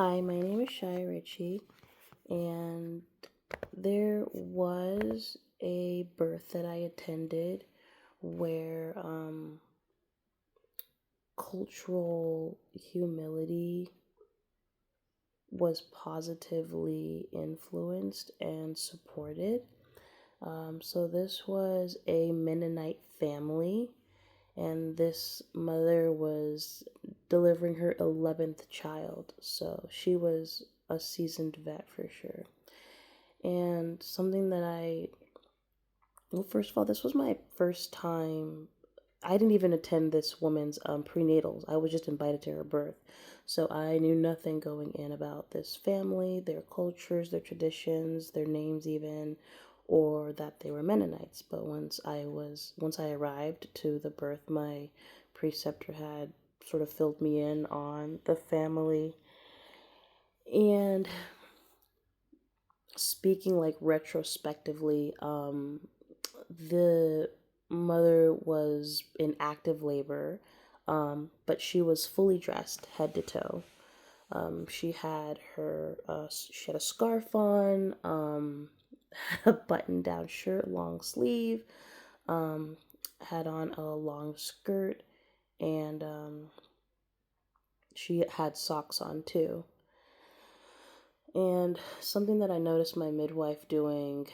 Hi, my name is Shai Ritchie, and there was a birth that I attended where cultural humility was positively influenced and supported. So, this was a Mennonite family, and this mother was delivering her 11th child, so she was a seasoned vet for sure. And something that well, first of all, this was my first time. I didn't even attend this woman's prenatals. I was just invited to her birth. So I knew nothing going in about this family, their cultures, their traditions, their names even, or that they were Mennonites. But once I arrived to the birth, my preceptor had sort of filled me in on the family. And speaking like retrospectively, the mother was in active labor, but she was fully dressed head to toe. She had a scarf on, a button down shirt, long sleeve, um, had on a long skirt, and she had socks on too. And something that I noticed my midwife doing,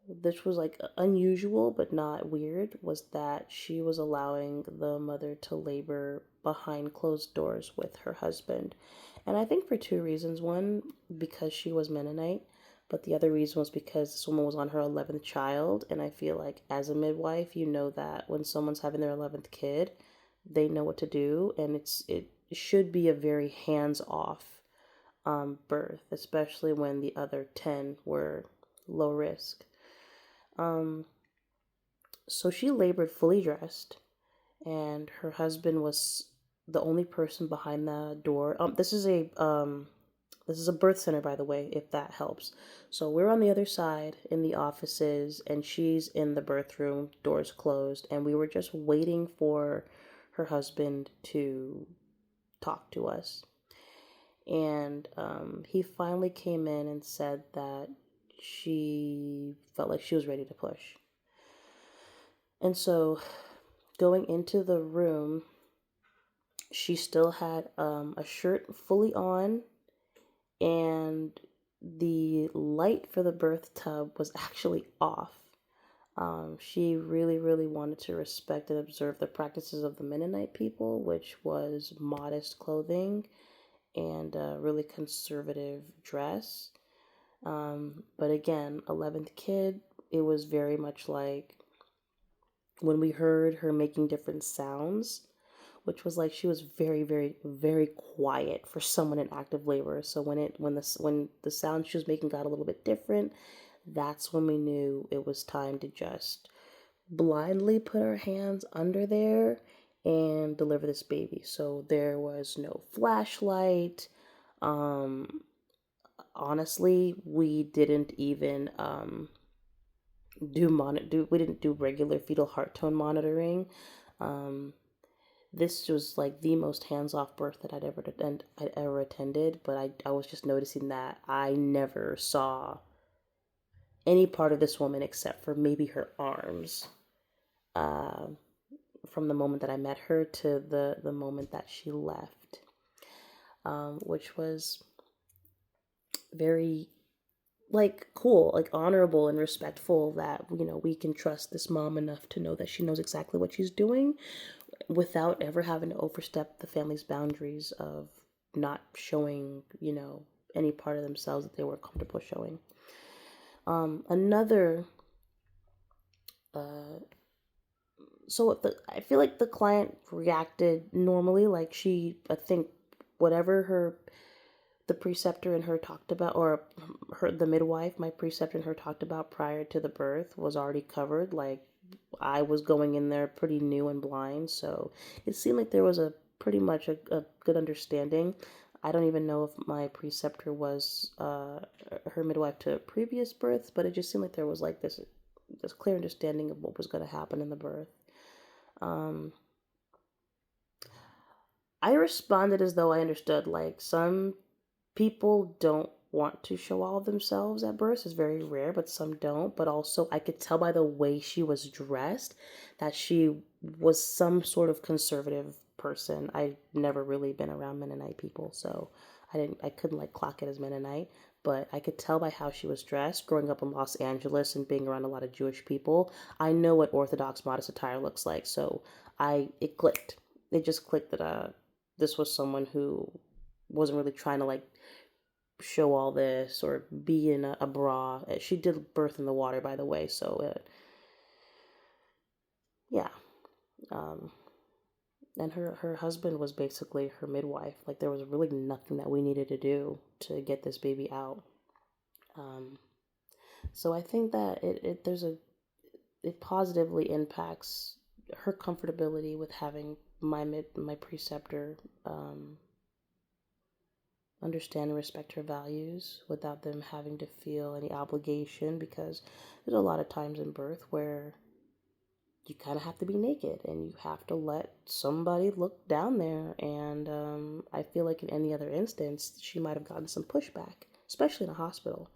this was like unusual but not weird, was that she was allowing the mother to labor behind closed doors with her husband. And I think for two reasons. One, because she was Mennonite, but the other reason was because this woman was on her 11th child. And I feel like as a midwife, you know that when someone's having their 11th kid, they know what to do. And it should be a very hands off birth, especially when the other 10 were low risk. Um, so she labored fully dressed, and her husband was the only person behind the door. This is a birth center, by the way, if that helps. So we're on the other side in the offices, and she's in the birth room, doors closed, and we were just waiting for her husband to talk to us. And he finally came in and said that she felt like she was ready to push. And so going into the room, she still had a shirt fully on, and the light for the birth tub was actually off. She really, really wanted to respect and observe the practices of the Mennonite people, which was modest clothing and a really conservative dress. But again, 11th kid, it was very much like when we heard her making different sounds, which was like she was very, very, very quiet for someone in active labor. So when the sound she was making got a little bit different, that's when we knew it was time to just blindly put our hands under there and deliver this baby. So there was no flashlight. Um, Honestly, we didn't even we didn't do regular fetal heart tone monitoring. Um, this was like the most hands-off birth that I'd ever attended, but I was just noticing that I never saw any part of this woman except for maybe her arms. Uh, from the moment that I met her to the moment that she left, which was very like cool, like honorable and respectful that we can trust this mom enough to know that she knows exactly what she's doing without ever having to overstep the family's boundaries of not showing, any part of themselves that they weren't comfortable showing. Another, uh, I feel like the client reacted normally, like I think, whatever the preceptor and her talked about, or the midwife, my preceptor and her talked about prior to the birth was already covered. Like I was going in there pretty new and blind, so it seemed like there was a pretty much a good understanding. I don't even know if my preceptor was her midwife to previous births, but it just seemed like there was like this clear understanding of what was going to happen in the birth. Um, I responded as though I understood. Like, some people don't want to show all of themselves at birth. It's very rare, but some don't. But also, I could tell by the way she was dressed that she was some sort of conservative person. I've never really been around Mennonite people, so I couldn't like clock it as Mennonite. But I could tell by how she was dressed. Growing up in Los Angeles and being around a lot of Jewish people, I know what Orthodox modest attire looks like. So it clicked. It just clicked that this was someone who wasn't really trying to like show all this or be in a bra. She did birth in the water, by the way. So yeah. Um, and her husband was basically her midwife. Like, there was really nothing that we needed to do to get this baby out. Um, so I think that it positively impacts her comfortability with having my preceptor understand and respect her values without them having to feel any obligation, because there's a lot of times in birth where you kind of have to be naked and you have to let somebody look down there. And I feel like in any other instance, she might have gotten some pushback, especially in a hospital.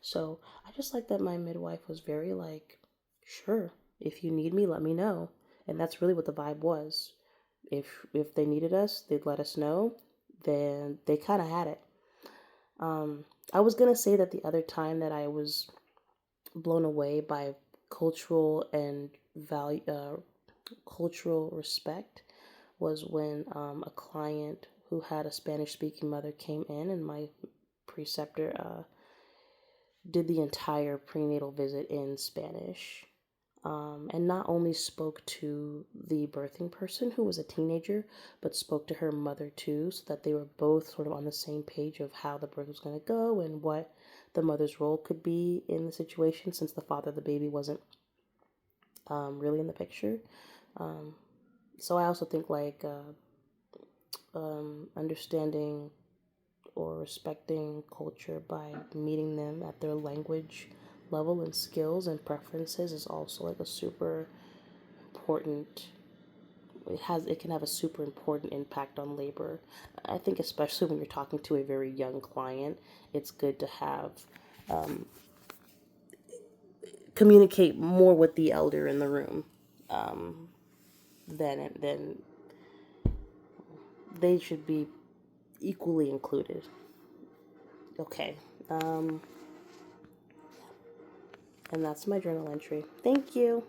So I just like that my midwife was very like, sure, if you need me, let me know. And that's really what the vibe was. If they needed us, they'd let us know. Then they kind of had it. I was gonna say that the other time that I was blown away by cultural and value, cultural respect, was when a client who had a Spanish speaking mother came in, and my preceptor did the entire prenatal visit in Spanish. And not only spoke to the birthing person, who was a teenager, but spoke to her mother too, so that they were both sort of on the same page of how the birth was going to go and what the mother's role could be in the situation, since the father of the baby wasn't really in the picture. Um, so I also think like understanding or respecting culture by meeting them at their language level and skills and preferences is also like a super important, it can have a super important impact on labor. I think especially when you're talking to a very young client, it's good to have communicate more with the elder in the room than they should be equally included. Okay. Um, and that's my journal entry. Thank you.